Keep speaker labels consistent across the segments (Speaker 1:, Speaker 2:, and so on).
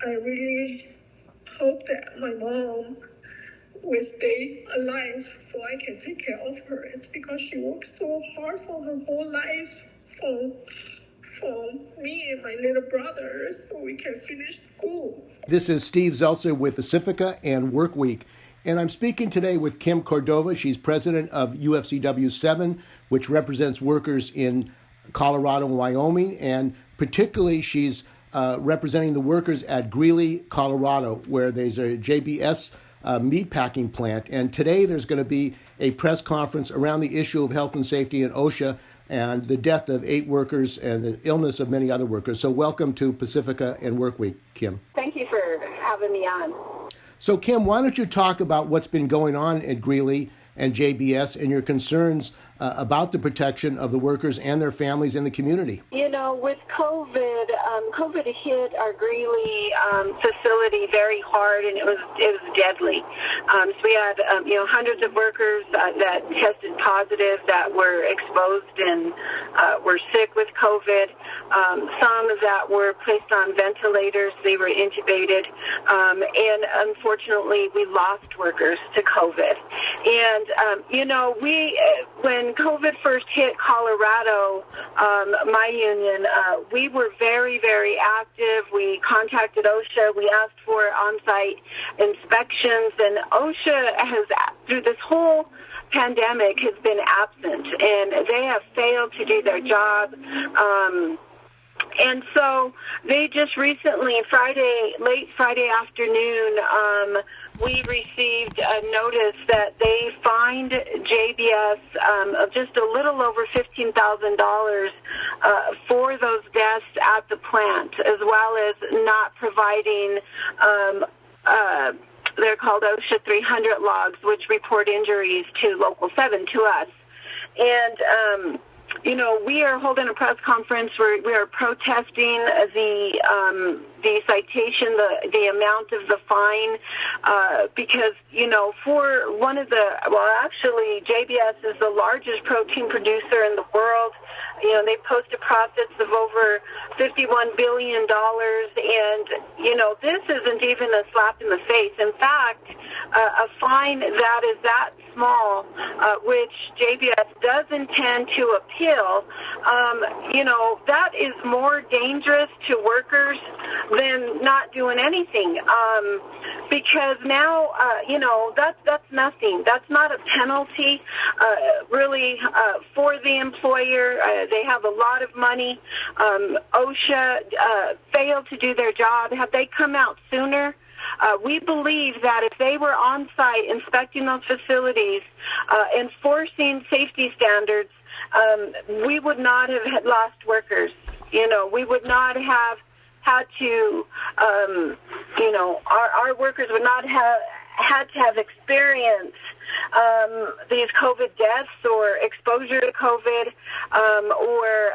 Speaker 1: I really hope that my mom will stay alive so I can take care of her. It's because she worked so hard for her whole life for me and my little brother so we can finish school.
Speaker 2: This is Steve Zeltzer with Pacifica and Workweek. And I'm speaking today with Kim Cordova. She's president of UFCW 7, which represents workers in Colorado and Wyoming. And particularly, she's representing the workers at Greeley, Colorado, where there's a JBS meatpacking plant. And today there's going to be a press conference around the issue of health and safety in OSHA and the death of 8 workers and the illness of many other workers. So welcome to Pacifica and Workweek, Kim.
Speaker 3: Thank you for having me on.
Speaker 2: So Kim, why don't you talk about what's been going on at Greeley and JBS and your concerns about the protection of the workers and their families in the community?
Speaker 3: You know, with COVID, COVID hit our Greeley facility very hard, and it was deadly. So we had hundreds of workers that tested positive, that were exposed and were sick with COVID. Some that were placed on ventilators, they were intubated, and unfortunately we lost workers to COVID. And when COVID first hit Colorado, my union, we were very, very active. We contacted OSHA. We asked for on-site inspections, and OSHA has, through this whole pandemic, has been absent, and they have failed to do their job. And so they just recently, late Friday afternoon, we received a notice that they fined JBS just a little over $15,000 for those deaths at the plant, as well as not providing they're called OSHA 300 logs, which report injuries to Local 7, to us. And we are holding a press conference where we are protesting the citation, the amount of the fine, because, for one of actually JBS is the largest protein producer in the world. They posted profits of over $51 billion, and, this isn't even a slap in the face. In fact, a fine that is that small, which JBS does intend to appeal, that is more dangerous to workers than not doing anything, because now, that's nothing. That's not a penalty, really, for the employer. They have a lot of money. OSHA failed to do their job. Had they come out sooner, we believe that if they were on site inspecting those facilities, enforcing safety standards, we would not have lost workers. We would not have had to, our workers would not have had to have experienced these COVID deaths or exposure to COVID, or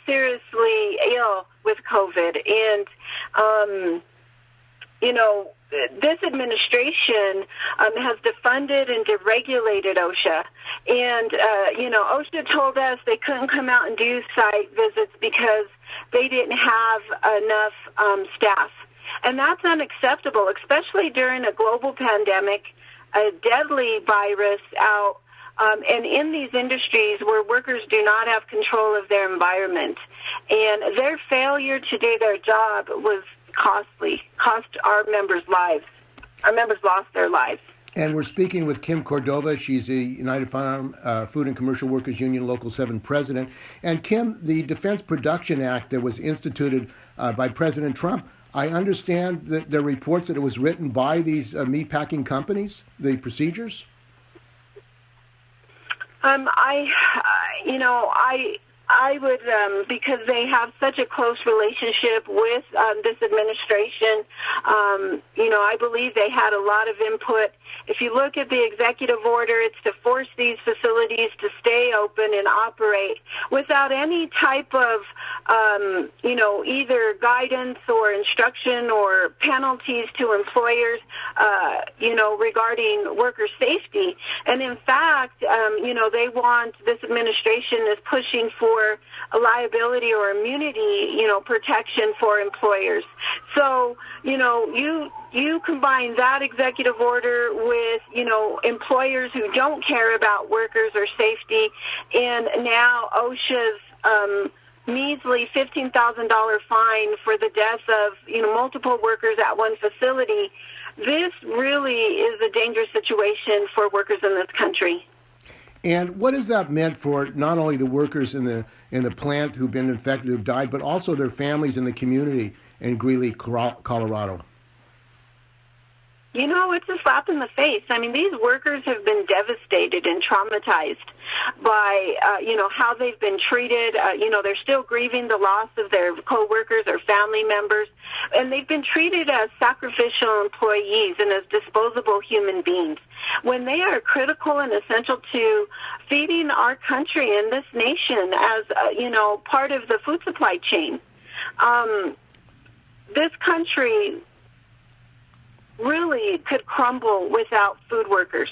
Speaker 3: seriously ill with COVID. And, this administration has defunded and deregulated OSHA. And, OSHA told us they couldn't come out and do site visits because they didn't have enough staff. And that's unacceptable, especially during a global pandemic, a deadly virus out, and in these industries where workers do not have control of their environment. And their failure to do their job was costly, cost our members' lives. Our members lost their lives.
Speaker 2: And we're speaking with Kim Cordova. She's a United Farm Food and Commercial Workers Union Local 7 president. And Kim, the Defense Production Act that was instituted by President Trump, I understand that there are reports that it was written by these meatpacking companies, the procedures?
Speaker 3: I would, because they have such a close relationship with this administration, I believe they had a lot of input. If you look at the executive order, it's to force these facilities to stay open and operate without any type of, either guidance or instruction or penalties to employers, regarding worker safety. And in fact, they want, this administration is pushing for for a liability or immunity, protection for employers. So, you combine that executive order with, employers who don't care about workers or safety, and now OSHA's measly $15,000 fine for the deaths of, multiple workers at one facility. This really is a dangerous situation for workers in this country.
Speaker 2: And what has that meant for not only the workers in the plant who've been infected, who've died, but also their families in the community in Greeley, Colorado?
Speaker 3: It's a slap in the face. I mean, these workers have been devastated and traumatized by, how they've been treated. They're still grieving the loss of their coworkers or family members, and they've been treated as sacrificial employees and as disposable human beings when they are critical and essential to feeding our country and this nation as, part of the food supply chain. This country really could crumble without food workers.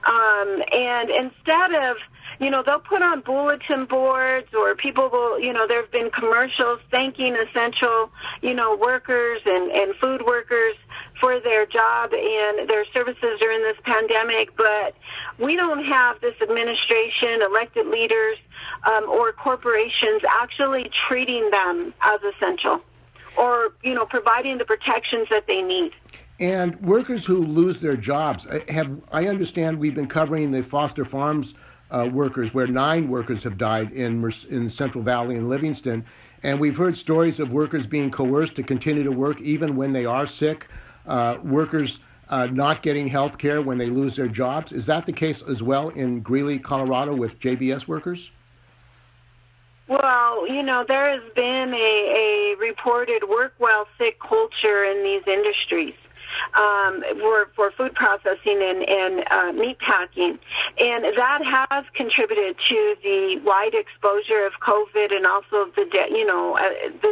Speaker 3: And instead of, they'll put on bulletin boards, or people will, there have been commercials thanking essential, workers and food workers for their job and their services during this pandemic. But we don't have this administration, elected leaders, or corporations actually treating them as essential or, providing the protections that they need.
Speaker 2: And workers who lose their jobs, I understand we've been covering the Foster Farms workers, where 9 workers have died in Central Valley and Livingston. And we've heard stories of workers being coerced to continue to work even when they are sick, workers not getting health care when they lose their jobs. Is that the case as well in Greeley, Colorado with JBS workers?
Speaker 3: Well, there has been a reported work while sick culture in these industries. For food processing and meat packing, and that has contributed to the wide exposure of COVID and also the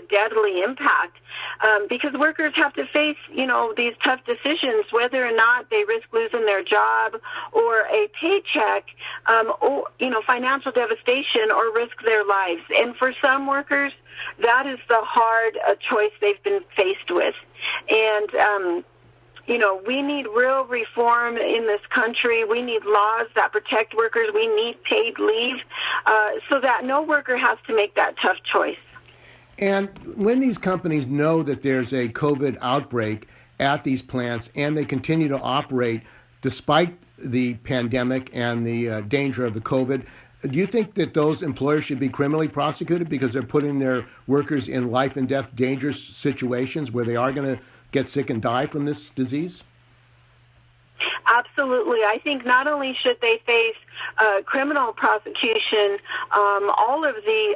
Speaker 3: deadly impact, because workers have to face these tough decisions whether or not they risk losing their job or a paycheck, or financial devastation, or risk their lives. And for some workers, that is the hard choice they've been faced with. And we need real reform in this country. We need laws that protect workers. We need paid leave so that no worker has to make that tough choice.
Speaker 2: And when these companies know that there's a COVID outbreak at these plants and they continue to operate despite the pandemic and the danger of the COVID, do you think that those employers should be criminally prosecuted because they're putting their workers in life and death dangerous situations where they are going to get sick and die from this disease?
Speaker 3: Absolutely. I think not only should they face criminal prosecution, all of the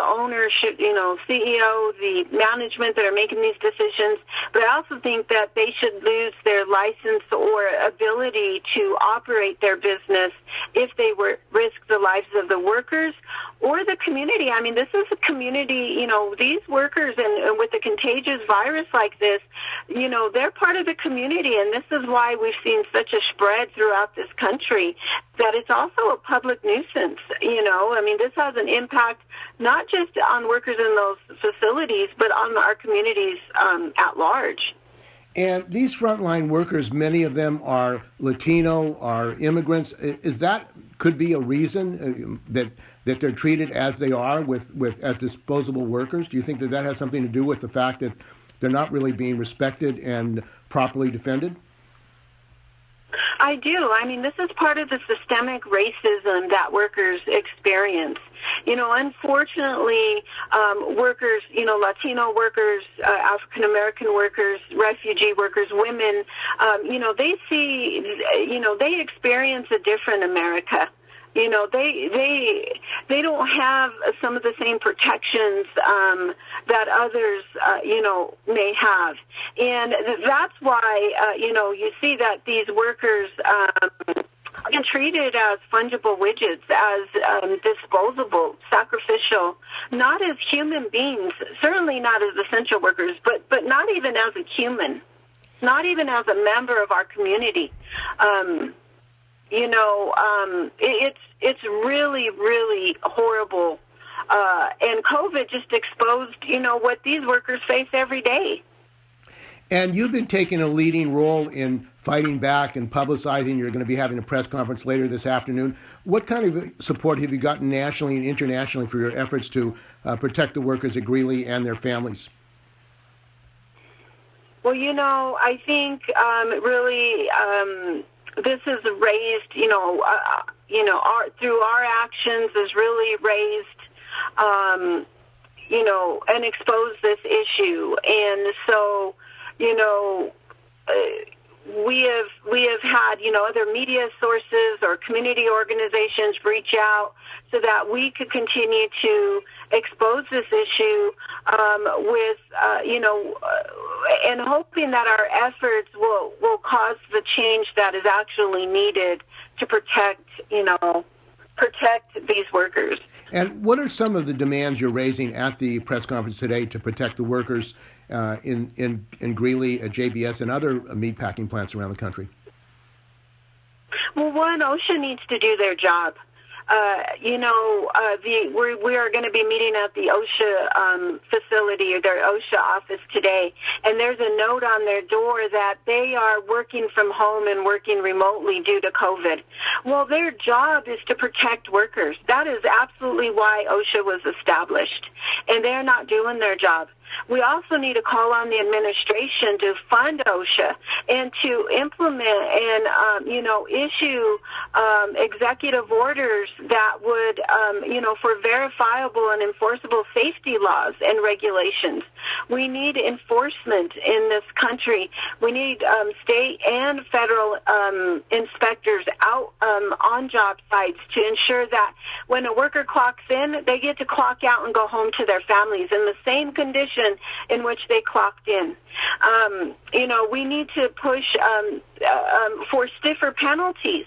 Speaker 3: ownership, CEO, the management that are making these decisions, but I also think that they should lose their license or ability to operate their business if they risk the lives of the workers or the community. I mean, this is a community, these workers, and with a contagious virus like this, they're part of the community, and this is why we've seen such a spread throughout this country, that it's also a public nuisance. I mean, this has an impact not just on workers in those facilities, but on our communities at large.
Speaker 2: And these frontline workers, many of them are Latino, are immigrants. Is that could be a reason that they're treated as they are as disposable workers? Do you think that has something to do with the fact that they're not really being respected and properly defended?
Speaker 3: I do. I mean, this is part of the systemic racism that workers experience. Unfortunately, workers, Latino workers, African-American workers, refugee workers, women, they experience a different America. They don't have some of the same protections that others, may have. And that's why, you see that these workers are treated as fungible widgets, as disposable, sacrificial, not as human beings, certainly not as essential workers, but not even as a human, not even as a member of our community. It's really, really horrible And COVID just exposed, what these workers face every day.
Speaker 2: And you've been taking a leading role in fighting back and publicizing. You're going to be having a press conference later this afternoon. What kind of support have you gotten nationally and internationally for your efforts to protect the workers at Greeley and their families?
Speaker 3: Well, I think really this has raised, through our actions has really raised, and exposed this issue. And so, we have had, other media sources or community organizations reach out so that we could continue to expose this issue with, and hoping that our efforts will cause the change that is actually needed to protect these workers.
Speaker 2: And what are some of the demands you're raising at the press conference today to protect the workers in Greeley, at JBS, and other meatpacking plants around the country?
Speaker 3: Well, one, OSHA needs to do their job. We are going to be meeting at the OSHA facility, or their OSHA office today, and there's a note on their door that they are working from home and working remotely due to COVID. Well, their job is to protect workers. That is absolutely why OSHA was established, and they're not doing their job. We also need to call on the administration to fund OSHA and to implement and, issue executive orders that would, for verifiable and enforceable safety laws and regulations. We need enforcement in this country. We need state and federal inspectors out on job sites to ensure that when a worker clocks in, they get to clock out and go home to their families in the same condition in which they clocked in. We need to push for stiffer penalties.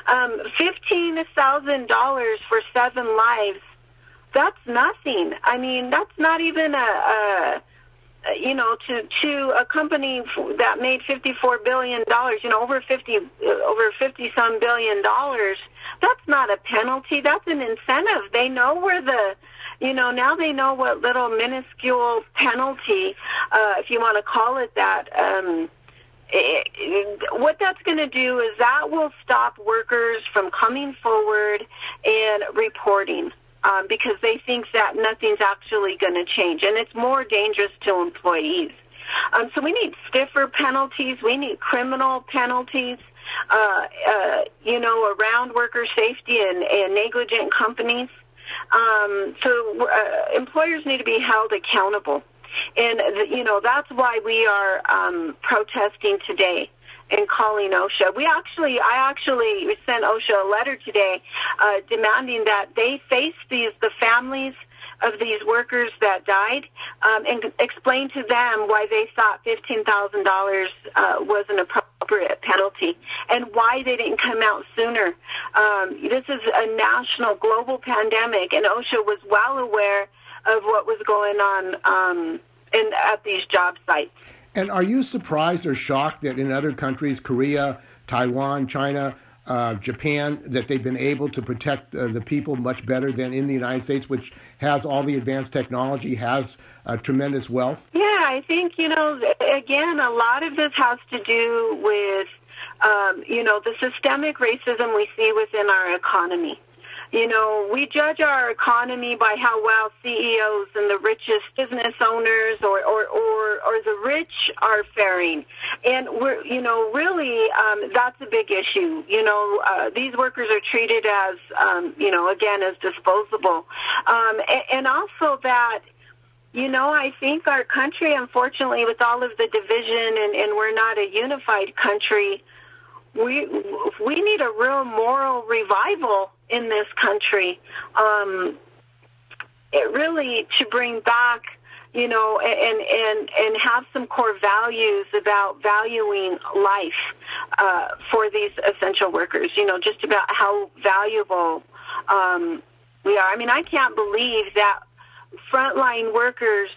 Speaker 3: $15,000 for 7 lives, that's nothing. I mean, that's not even to a company that made $54 billion, over 50 some billion dollars. That's not a penalty. That's an incentive. They know where now they know what little minuscule penalty, if you want to call it that, what that's going to do is that will stop workers from coming forward and reporting because they think that nothing's actually going to change, and it's more dangerous to employees. So we need stiffer penalties. We need criminal penalties, around worker safety and negligent companies. So employers need to be held accountable. And, that's why we are protesting today and calling OSHA. I actually sent OSHA a letter today demanding that they face the families of these workers that died and explain to them why they thought $15,000 was an appropriate penalty and why they didn't come out sooner. This is a national, global pandemic, and OSHA was well aware of what was going on at these job sites.
Speaker 2: And are you surprised or shocked that in other countries, Korea, Taiwan, China, Japan, that they've been able to protect the people much better than in the United States, which has all the advanced technology, has tremendous wealth?
Speaker 3: Yeah, I think, again, a lot of this has to do with, the systemic racism we see within our economy. We judge our economy by how well CEOs and the richest business owners or the rich are faring. And we're, really, that's a big issue. These workers are treated as, again, as disposable. And also that, I think our country, unfortunately, with all of the division and we're not a unified country, we need a real moral revival in this country. It really to bring back, and have some core values about valuing life for these essential workers. Just about how valuable we are. I mean, I can't believe that frontline workers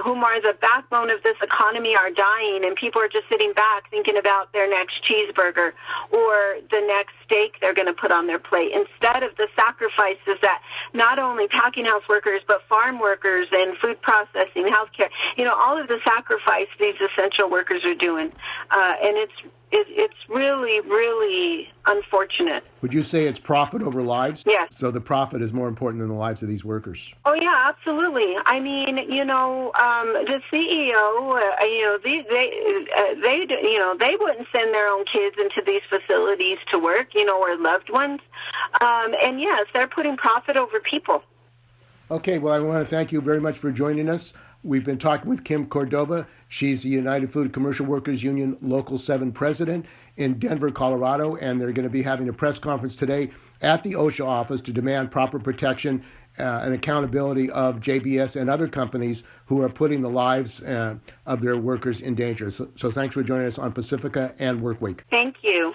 Speaker 3: whom are the backbone of this economy are dying, and people are just sitting back thinking about their next cheeseburger or the next steak they're going to put on their plate, instead of the sacrifices that not only packing house workers, but farm workers and food processing, healthcare, all of the sacrifice these essential workers are doing. And it's really, really unfortunate.
Speaker 2: Would you say it's profit over lives?
Speaker 3: Yes.
Speaker 2: So the profit is more important than the lives of these workers?
Speaker 3: Oh, yeah, absolutely. I mean, the CEO, they wouldn't send their own kids into these facilities to work, or loved ones. And yes, they're putting profit over people. Okay,
Speaker 2: well, I want to thank you very much for joining us. We've been talking with Kim Cordova. She's the United Food Commercial Workers Union Local 7 president in Denver, Colorado, and they're going to be having a press conference today at the OSHA office to demand proper protection and accountability of JBS and other companies who are putting the lives of their workers in danger. So thanks for joining us on Pacifica and Workweek.
Speaker 3: Thank you.